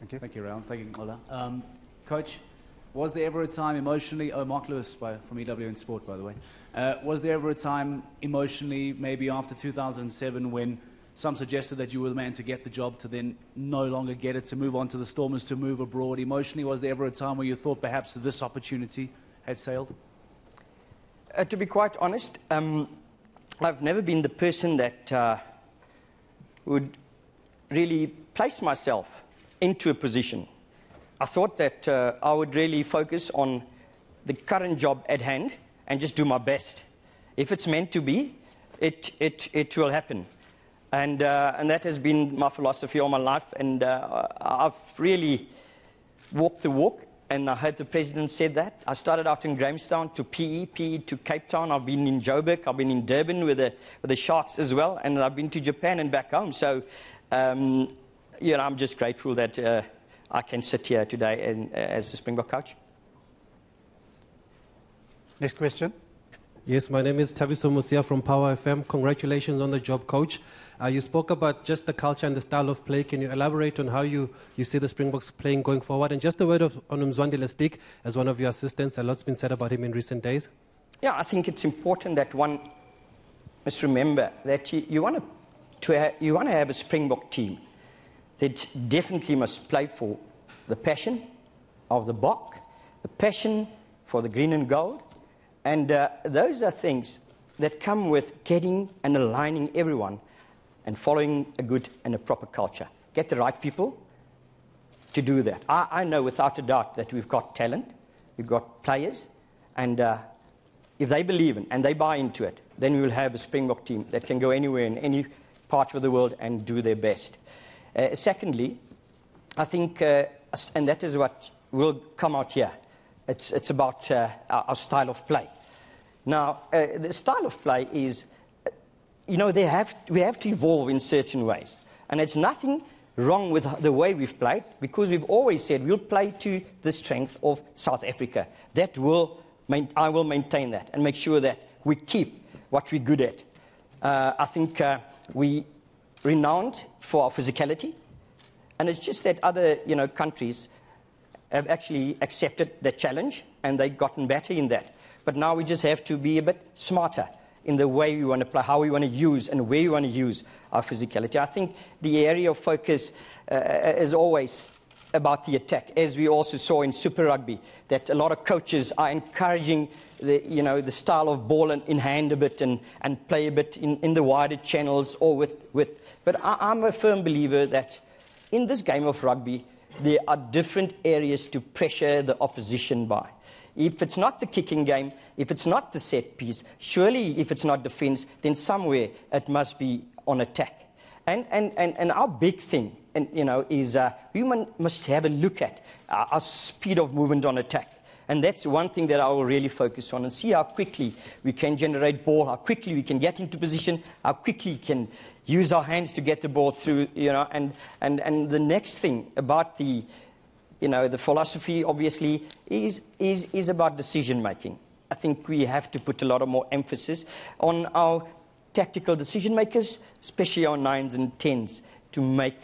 Thank you. Thank you, Rowan. Thank you, Ola. Coach, was there ever a time emotionally... Oh, Mark Lewis from EWN Sport, by the way. Was there ever a time emotionally, maybe after 2007, when some suggested that you were the man to get the job, to then no longer get it, to move on to the Stormers, to move abroad? Emotionally, was there ever a time where you thought perhaps this opportunity had sailed? To be quite honest, I've never been the person that would really place myself into a position. I thought that I would really focus on the current job at hand and just do my best. If it's meant to be, it will happen. And that has been my philosophy all my life. And I've really walked the walk. And I heard the president said that. I started out in Grahamstown to PE to Cape Town. I've been in Joburg. I've been in Durban with the Sharks as well. And I've been to Japan and back home. So, I'm just grateful that I can sit here today as a Springbok coach. Next question. Yes, my name is Tabiso Musia from Power FM. Congratulations on the job, Coach. You spoke about just the culture and the style of play. Can you elaborate on how you see the Springboks playing going forward? And just a word on Mzwandile Stick as one of your assistants. A lot's been said about him in recent days. Yeah, I think it's important that one must remember that you want to have a Springbok team that definitely must play for the passion of the Bok, the passion for the green and gold. And those are things that come with getting and aligning everyone and following a good and a proper culture. Get the right people to do that. I know without a doubt that we've got talent, we've got players, and if they believe in and they buy into it, then we will have a Springbok team that can go anywhere in any part of the world and do their best. Secondly, I think, and that is what will come out here, it's about our style of play. Now, the style of play is, we have to evolve in certain ways. And it's nothing wrong with the way we've played, because we've always said we'll play to the strength of South Africa. I will maintain that and make sure that we keep what we're good at. I think we renowned for our physicality, and it's just that other countries have actually accepted the challenge and they've gotten better in that. But now we just have to be a bit smarter in the way we want to play, how we want to use and where we want to use our physicality. I think the area of focus is always about the attack, as we also saw in Super Rugby, that a lot of coaches are encouraging the style of ball in hand a bit and play a bit in the wider channels or with. But I'm a firm believer that in this game of rugby, there are different areas to pressure the opposition by. If it's not the kicking game, if it's not the set piece, surely if it's not defense, then somewhere it must be on attack. And our big thing, is we must have a look at our speed of movement on attack. And that's one thing that I will really focus on and see how quickly we can generate ball, how quickly we can get into position, how quickly we can use our hands to get the ball through, and the next thing about the philosophy, obviously, is about decision-making. I think we have to put a lot of more emphasis on our tactical decision-makers, especially our 9s and 10s, to make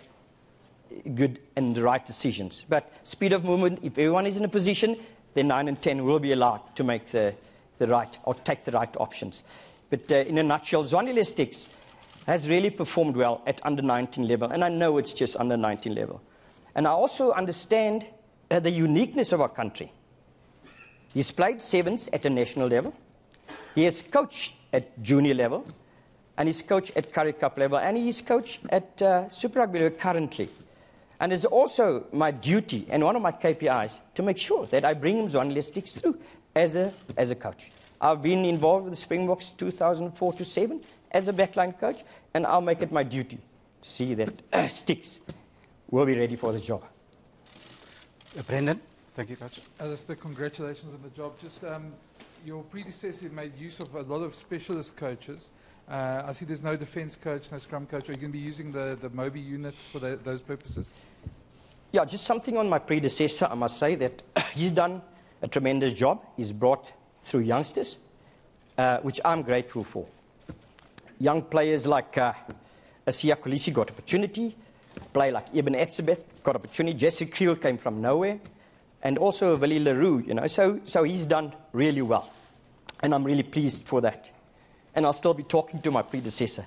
good and the right decisions. But speed of movement, if everyone is in a position, then 9 and 10 will be allowed to make the right, or take the right options. But in a nutshell, Mzwandile Stick has really performed well at under-19 level, and I know it's just under-19 level. And I also understand the uniqueness of our country. He's played sevens at a national level. He has coached at junior level. And he's coached at Currie Cup level. And he's coached at Super Rugby level currently. And it's also my duty and one of my KPIs to make sure that I bring Mzwandile Stick through as a coach. I've been involved with the Springboks 2004 to 7 as a backline coach. And I'll make it my duty to see that Sticks will be ready for the job. Brendan, thank you, Coach. Allister, congratulations on the job. Just your predecessor made use of a lot of specialist coaches. I see there's no defence coach, no scrum coach. Are you going to be using the Moby unit for those purposes? Yeah, just something on my predecessor. I must say that he's done a tremendous job. He's brought through youngsters, which I'm grateful for. Young players like Asiya Kolisi got opportunity. play like Eben Etzebeth, got opportunity. Jesse Creel came from nowhere. And also Willie Leroux, So he's done really well. And I'm really pleased for that. And I'll still be talking to my predecessor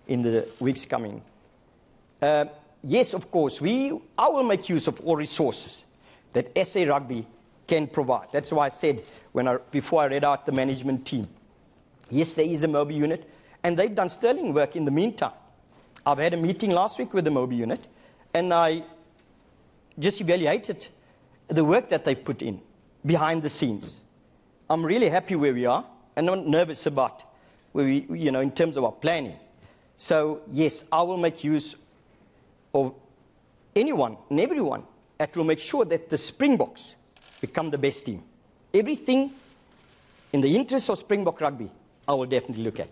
in the weeks coming. Yes, of course, I will make use of all resources that SA Rugby can provide. That's why I said before I read out the management team. Yes, there is a Mobi unit, and they've done sterling work in the meantime. I've had a meeting last week with the Mobi unit, and I just evaluated the work that they've put in behind the scenes. I'm really happy where we are, and not nervous about where we, in terms of our planning. So, yes, I will make use of anyone and everyone that will make sure that the Springboks become the best team. Everything in the interest of Springbok rugby, I will definitely look at.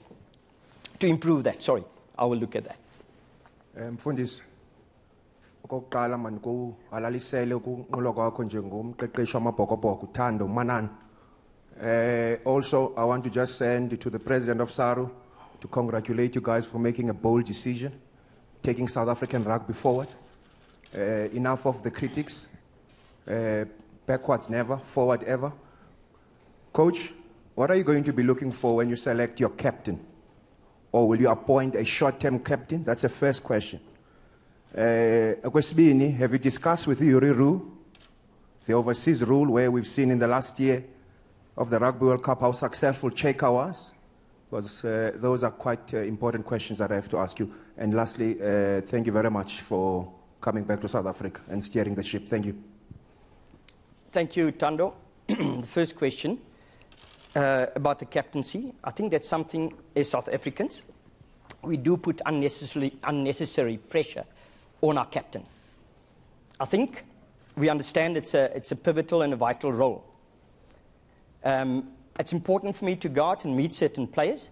To improve that, I will look at that. Mfundisi, okokuqala man kuhalalisele ukunqula kwakho njengomqeqeshi wamabhokobhoko uThando Manani. Also, I want to just send to the president of SARU to congratulate you guys for making a bold decision, taking South African rugby forward. Enough of the critics. Backwards never, forward ever. Coach, what are you going to be looking for when you select your captain? Or will you appoint a short-term captain? That's the first question. Okwesibini, have you discussed with Yuri Rule, the overseas rule, where we've seen in the last year of the Rugby World Cup how successful Cheka was? Because those are quite important questions that I have to ask you. And lastly, thank you very much for coming back to South Africa and steering the ship. Thank you. Thank you, Tando. The first question about the captaincy, I think that's something as South Africans, we do put unnecessary pressure on our captain. I think we understand it's a pivotal and a vital role. It's important for me to go out and meet certain players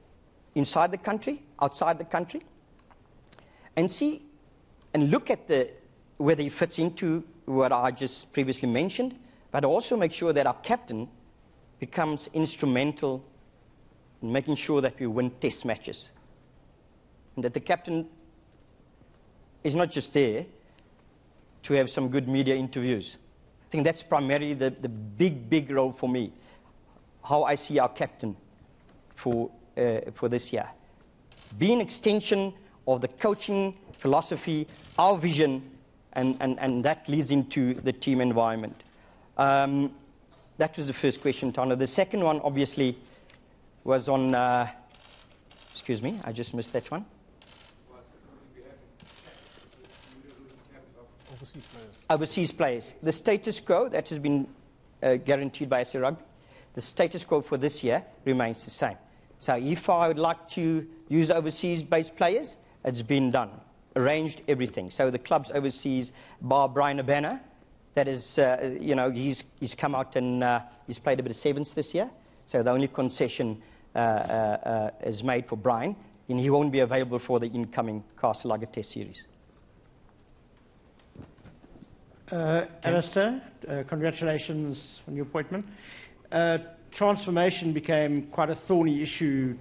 inside the country, outside the country, and see and look at whether he fits into what I just previously mentioned, but also make sure that our captain becomes instrumental in making sure that we win test matches. And that the captain is not just there to have some good media interviews. I think that's primarily the big role for me, how I see our captain for this year. Be an extension of the coaching philosophy, our vision, and that leads into the team environment. That was the first question, Tana. The second one, obviously, was on... excuse me, I just missed that one. Overseas players. Overseas players. The status quo, that has been guaranteed by SA Rugby. The status quo for this year remains the same. So if I would like to use overseas-based players, it's been done. Arranged everything. So the clubs overseas, bar Brian Abana, that is, he's come out and he's played a bit of sevens this year. So the only concession is made for Brian, and he won't be available for the incoming Castle Lager Test Series. Allister, congratulations on your appointment. Transformation became quite a thorny issue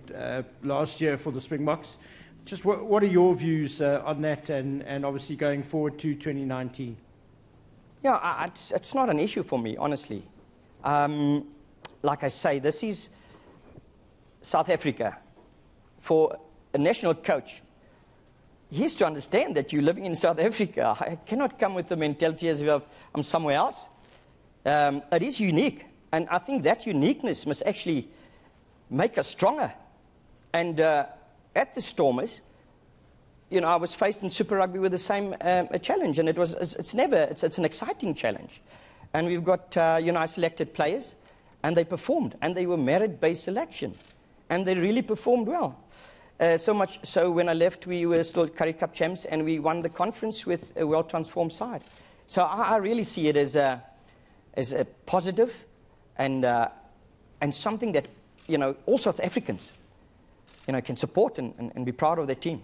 last year for the Springboks. Just what are your views on that and obviously going forward to 2019? Yeah, it's not an issue for me, honestly. Like I say, this is South Africa. For a national coach, he has to understand that you're living in South Africa. I cannot come with the mentality as if I'm somewhere else. It is unique, and I think that uniqueness must actually make us stronger. And at the Stormers, I was faced in Super Rugby with the same challenge, and it's an exciting challenge. And we've got, I selected players, and they performed, and they were merit-based selection, and they really performed well. So much so when I left, we were still Currie Cup champs, and we won the conference with a well-transformed side. So I really see it as a positive and something that all South Africans can support and be proud of their team.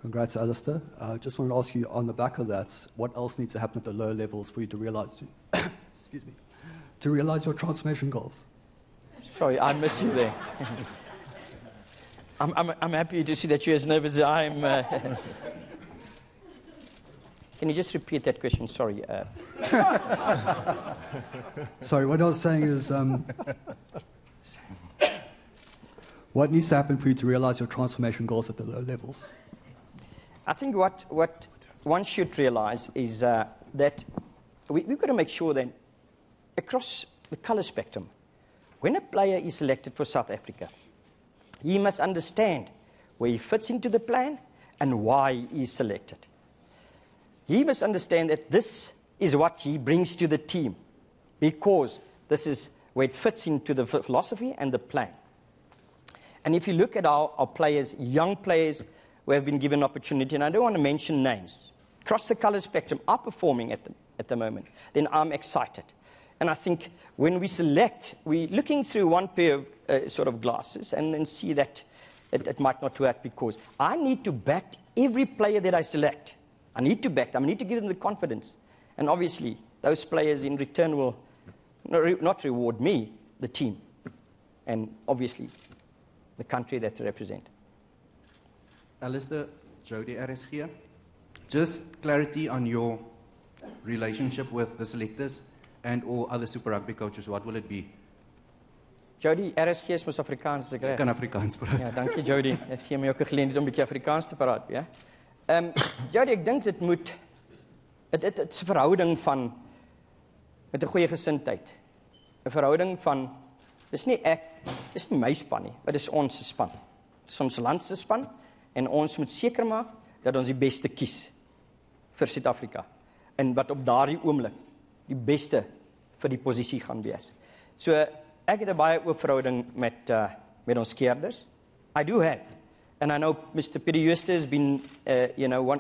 Congrats, Allister. I just wanted to ask you, on the back of that, what else needs to happen at the lower levels for you to realize, excuse me, to realize your transformation goals? Sorry, I miss you there. I'm happy to see that you're as nervous as I am. Can you just repeat that question? Sorry. Sorry, what I was saying is, what needs to happen for you to realize your transformation goals at the low levels? I think what one should realize is that we've got to make sure that across the colour spectrum, when a player is selected for South Africa, he must understand where he fits into the plan and why he is selected. He must understand that this is what he brings to the team, because this is where it fits into the philosophy and the plan. And if you look at our players, young players who have been given opportunity, and I don't want to mention names, across the colour spectrum are performing at the moment, then I'm excited. And I think when we select, we're looking through one pair of sort of glasses and then see that it might not work, because I need to back every player that I select. I need to back them. I need to give them the confidence. And obviously, those players in return will not reward me, the team, and obviously the country that they represent. Allister, Jody Aris here. Just clarity on your relationship with the selectors and or other Super Rugby coaches. What will it be? Jody, RSG is mos Afrikaans, as ek reg. Kan Afrikaans praat. Ja, dankie Jody. Dit gee my ook 'n geleentheid om 'n bietjie Afrikaans te praat, ja. Jody, ek dink dit moet dit 'n verhouding van met 'n goeie gesindheid. 'n Verhouding van dis nie my span nie, maar dis ons se span. Dis ons land se span en ons moet seker maak dat ons die beste kies vir Suid-Afrika. En wat op daardie oomblik die beste vir die posisie gaan wees. So ek het 'n baie oop verhouding met ons skeerders. I do have. And I know Mr. Pieter Jooste has been,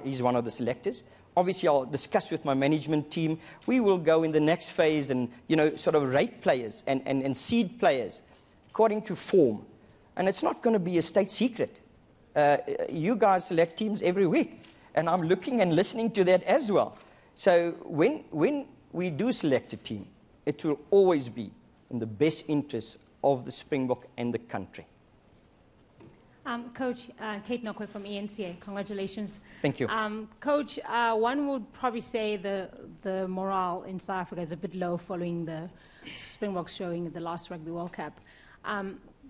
he's one of the selectors. Obviously, I'll discuss with my management team. We will go in the next phase and, sort of rate players and seed players according to form. And it's not going to be a state secret. You guys select teams every week. And I'm looking and listening to that as well. So when we do select a team, it will always be in the best interest of the Springbok and the country. Coach, Kate Nokwe from ENCA, congratulations. Thank you. Coach, one would probably say the morale in South Africa is a bit low following the Springboks showing at the last Rugby World Cup.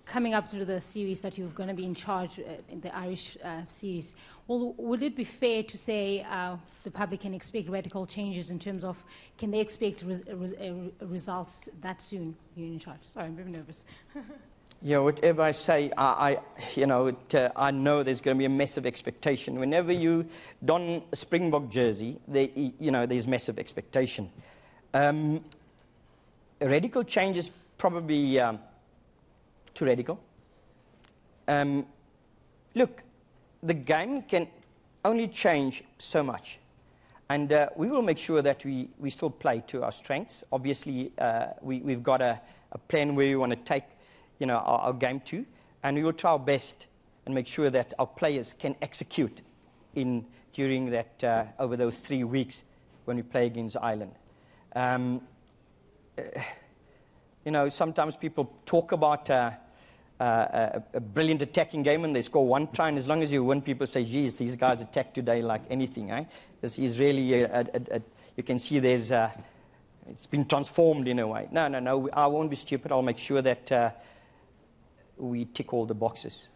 Coming up to the series that you're going to be in charge in the Irish series, would it be fair to say the public can expect radical changes in terms of, can they expect results that soon? You're in charge. Sorry, I'm very nervous. Yeah, whatever I say, I know there's going to be a massive expectation. Whenever you don a Springbok jersey, there's massive expectation. Radical change is probably too radical. Look, the game can only change so much. And we will make sure that we still play to our strengths. Obviously, we've got a plan where we want to take our game to, and we will try our best and make sure that our players can execute during that over those 3 weeks when we play against Ireland. Sometimes people talk about a brilliant attacking game and they score one try, and as long as you win, people say, geez, these guys attack today like anything. This is really, you can see it's been transformed in a way. No, I won't be stupid. I'll make sure that we tick all the boxes.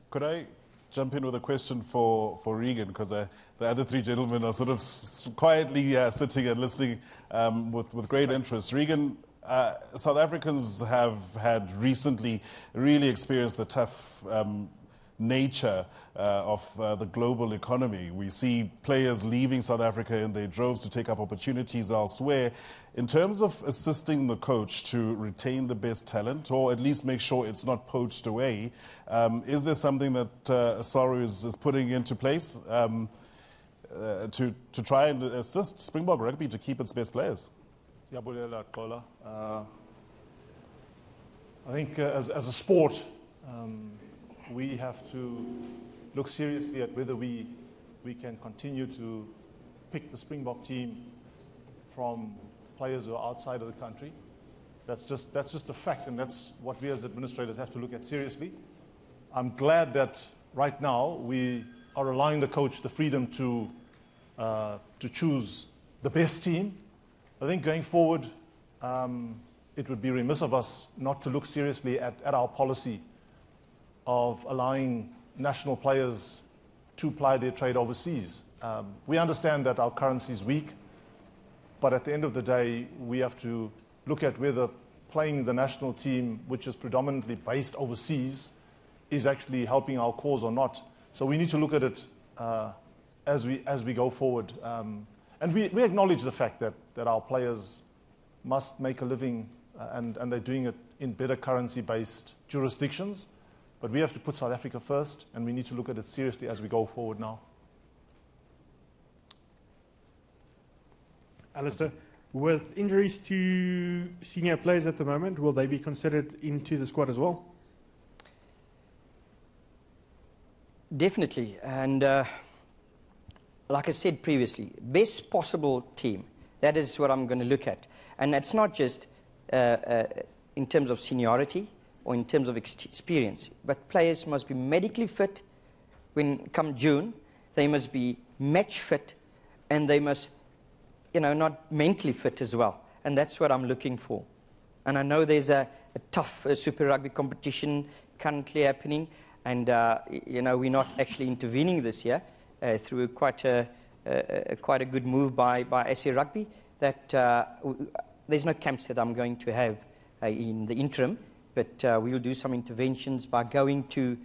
Could I jump in with a question for Regan, because the other three gentlemen are sort of quietly sitting and listening with great interest. Regan, South Africans have had recently really experienced the tough nature of the global economy. We see players leaving South Africa in their droves to take up opportunities elsewhere. In terms of assisting the coach to retain the best talent, or at least make sure it's not poached away, is there something that SARU is putting into place to try and assist Springbok Rugby to keep its best players? I think as a sport, we have to look seriously at whether we can continue to pick the Springbok team from players who are outside of the country. That's just a fact, and that's what we as administrators have to look at seriously. I'm glad that right now we are allowing the coach the freedom to to choose the best team. I think going forward, it would be remiss of us not to look seriously at our policy of allowing national players to ply their trade overseas. We understand that our currency is weak, but at the end of the day, we have to look at whether playing the national team, which is predominantly based overseas, is actually helping our cause or not. So we need to look at it as we go forward. And we acknowledge the fact that our players must make a living and they're doing it in better currency-based jurisdictions. But we have to put South Africa first, and we need to look at it seriously as we go forward now. Allister, with injuries to senior players at the moment, will they be considered into the squad as well? Definitely. And like I said previously, best possible team. That is what I'm going to look at. And that's not just in terms of seniority or in terms of experience, but players must be medically fit when come June. They must be match fit, and they must, not mentally fit as well. And that's what I'm looking for. And I know there's a tough Super Rugby competition currently happening, and we're not actually intervening this year through quite a good move by SA Rugby. That there's no camps that I'm going to have in the interim, but we'll do some interventions by going to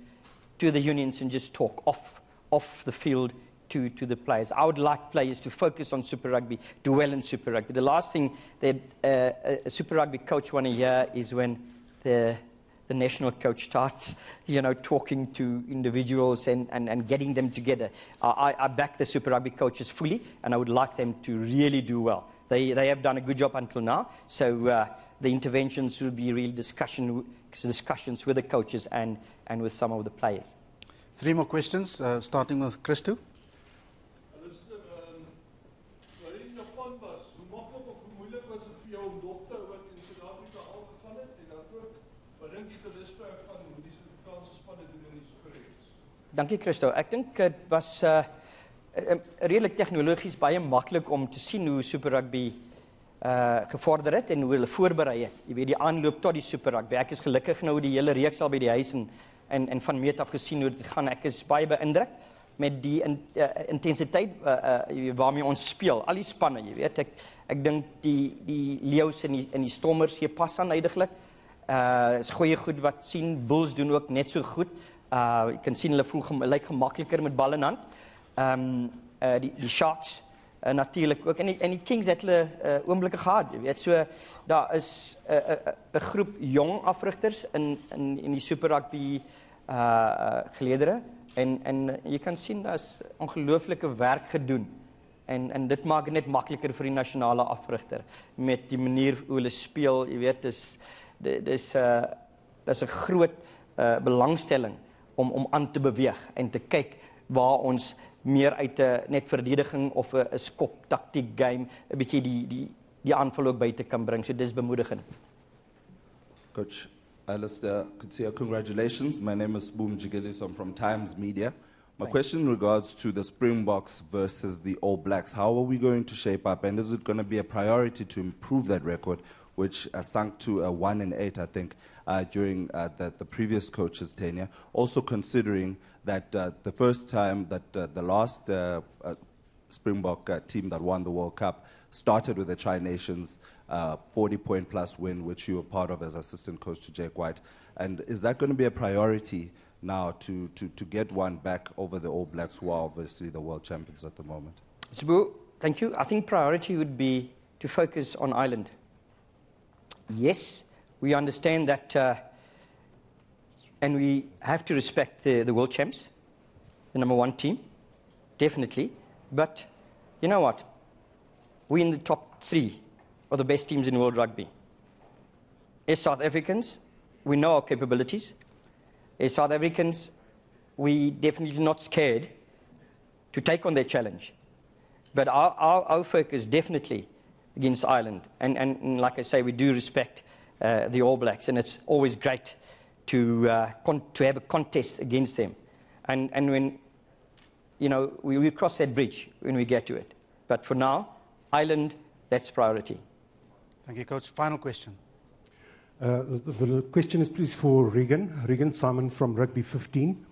the unions and just talk off the field to the players. I would like players to focus on Super Rugby, do well in Super Rugby. The last thing that a Super Rugby coach want to hear is when the national coach starts, talking to individuals and getting them together. I back the Super Rugby coaches fully, and I would like them to really do well. They have done a good job until now, so the interventions will be real discussions with the coaches and with some of the players. 3 more questions, starting with Christo. Dankie Christo. Ek dink dit was redelik tegnologies baie maklik om te sien hoe Super Rugby gevorder het en hoe hulle voorberei het. Jy weet die aanloop tot die Super Rugby. Ek is gelukkig nou die hele reeks al by die huis en van meet af gesien hoe dit gaan. Ek is baie beïndruk met die intensiteit waarmee ons speel. Al die spanne, jy weet. Ek dink die leeu's en die stormers hier pas aan uiteindelik. Is goeie goed wat sien. Bulls doen ook net so goed. Jy kan sien hulle lyk gemakliker met bal in hand. Die Sharks natuurlijk ook. En die Kings het hulle oomblikke gehad. Jy weet, so daar is 'n groep jong afrigters in die Super Rugby geleedere. En jy kan sien daar's ongelooflike werk gedoen. En dit maak dit net makliker vir die nasionale afrigter met die manier hoe hulle speel. Jy weet, dis 'n groot belangstelling om aan te beweeg en te kyk waar ons meer uit 'n net verdediging of 'n skop taktiek game 'n bietjie die aanval ook buite kan bring. So dis bemoedigend. Coach Allister, congratulations. My name is Boom Jigelis. I'm from Times Media. My question in regards to the Springboks versus the All Blacks, how are we going to shape up, and is it going to be a priority to improve that record, which sunk to 1-8, I think, during the previous coach's tenure? Also considering that the first time that the last Springbok team that won the World Cup started with the Tri-Nations 40-point-plus win, which you were part of as assistant coach to Jake White. And is that going to be a priority now to get one back over the All Blacks, who are obviously the world champions at the moment? Sibu, thank you. I think priority would be to focus on Ireland. Yes, we understand that, and we have to respect the world champs, the number 1 team, definitely. But you know what? We're in the top 3 of the best teams in world rugby. As South Africans, we know our capabilities. As South Africans, we definitely not scared to take on their challenge. But our focus definitely against Ireland. And like I say, we do respect the All Blacks, and it's always great to have a contest against them. And when you know, we cross that bridge when we get to it. But for now, Ireland, that's priority. Thank you, Coach. Final question. The question is please for Regan. Regan Simon from Rugby 15.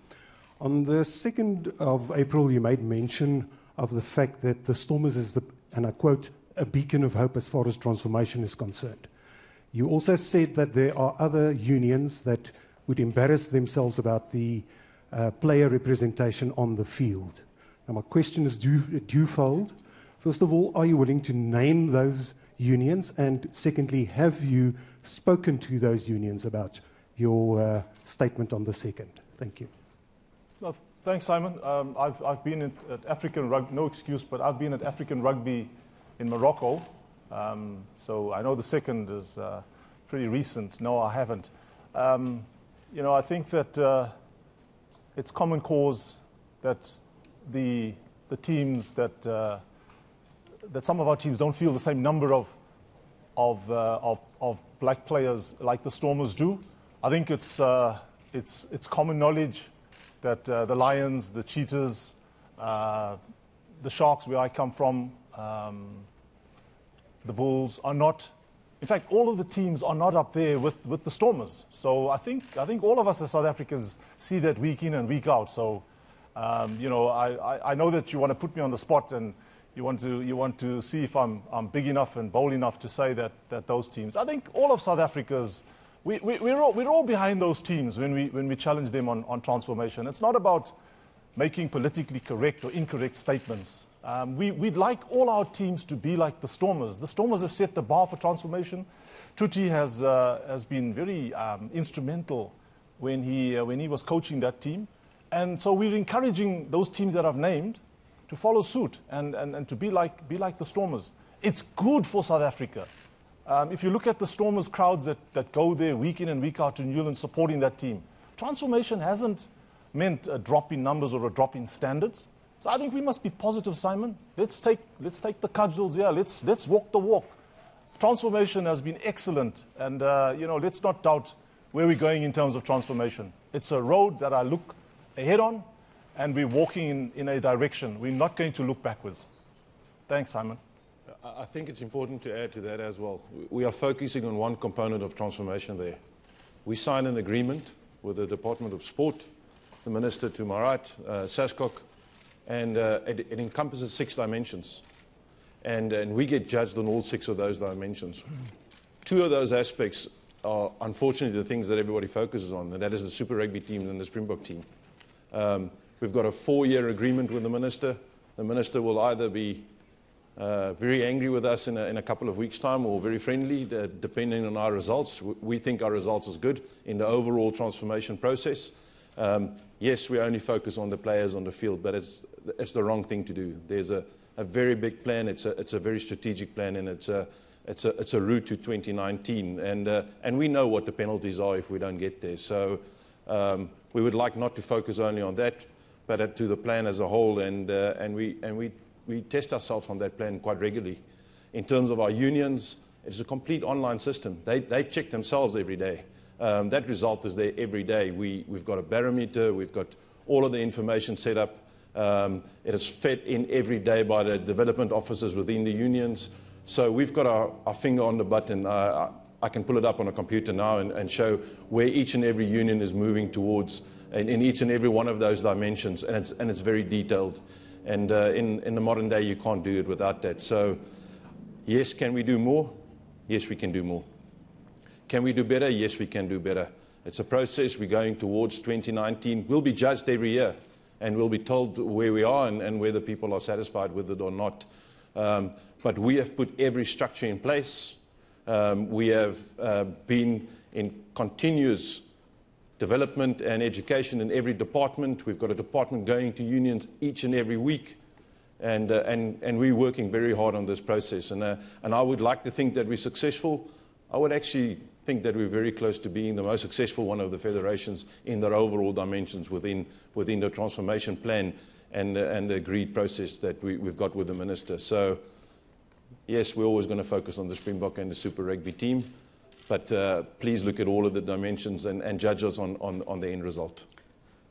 On the 2nd of April, you made mention of the fact that the Stormers is, and I quote, a beacon of hope as far as transformation is concerned. You also said that there are other unions that would embarrass themselves about the player representation on the field. Now, my question is twofold. First of all, are you willing to name those unions? And secondly, have you spoken to those unions about your statement on the 2nd? Thank you. Well, thanks, Simon. I've been at African rugby, no excuse, but I've been at African rugby in Morocco. So I know the 2nd is pretty recent. No, I haven't. You know, I think that it's common cause that the teams that some of our teams don't feel the same number of black players like the Stormers do. I think it's common knowledge that the Lions, the Cheetahs, the Sharks, where I come from, the Bulls are not. In fact, all of the teams are not up there with the Stormers. So I think all of us as South Africans see that week in and week out. So you know, I know that you want to put me on the spot and you want to see if I'm big enough and bold enough to say that those teams. I think all of South Africa's, we're all behind those teams when we challenge them on transformation. It's not about making politically correct or incorrect statements. We'd like all our teams to be like the Stormers. The Stormers have set the bar for transformation. Tuti has been very instrumental when he was coaching that team. And so we're encouraging those teams that I've named to follow suit and to be like the Stormers. It's good for South Africa. If you look at the Stormers crowds that go there week in and week out to New Zealand supporting that team, transformation hasn't meant a drop in numbers or a drop in standards. So I think we must be positive, Simon. Let's take the cudgels here. Let's walk the walk. Transformation has been excellent, and you know, let's not doubt where we're going in terms of transformation. It's a road that I look ahead on, and we're walking in a direction. We're not going to look backwards. Thanks, Simon. I think it's important to add to that as well. We are focusing on one component of transformation there. We signed an agreement with the Department of Sport, the Minister to my right, Saskok, and it encompasses 6 dimensions. And we get judged on all 6 of those dimensions. 2 of those aspects are unfortunately the things that everybody focuses on, and that is the Super Rugby team and the Springbok team. We've got a 4-year agreement with the Minister. The Minister will either be very angry with us in a couple of weeks' time or very friendly, depending on our results. We think our results is good in the overall transformation process. Yes, we only focus on the players on the field, but it's the wrong thing to do. There's a very big plan. It's a very strategic plan, and it's a route to 2019. And we know what the penalties are if we don't get there. So we would like not to focus only on that, but to the plan as a whole. And we test ourselves on that plan quite regularly. In terms of our unions, it's a complete online system. They check themselves every day. That result is there every day. We've got a barometer. We've got all of the information set up. It is fed in every day by the development officers within the unions. So we've got our finger on the button. I can pull it up on a computer now and show where each and every union is moving towards in each and every one of those dimensions. And it's very detailed. And in the modern day, you can't do it without that. So yes, can we do more? Yes, we can do more. Can we do better? Yes, we can do better. It's a process. We're going towards 2019. We'll be judged every year, and we'll be told where we are and whether people are satisfied with it or not. But we have put every structure in place. We have been in continuous development and education in every department. We've got a department going to unions each and every week. And we're working very hard on this process. And I would like to think that we're successful. I would actually think that we're very close to being the most successful one of the federations in their overall dimensions within the transformation plan and the agreed process that we've got with the Minister. So, yes, we're always going to focus on the Springbok and the Super Rugby team, but please look at all of the dimensions and judge us on the end result.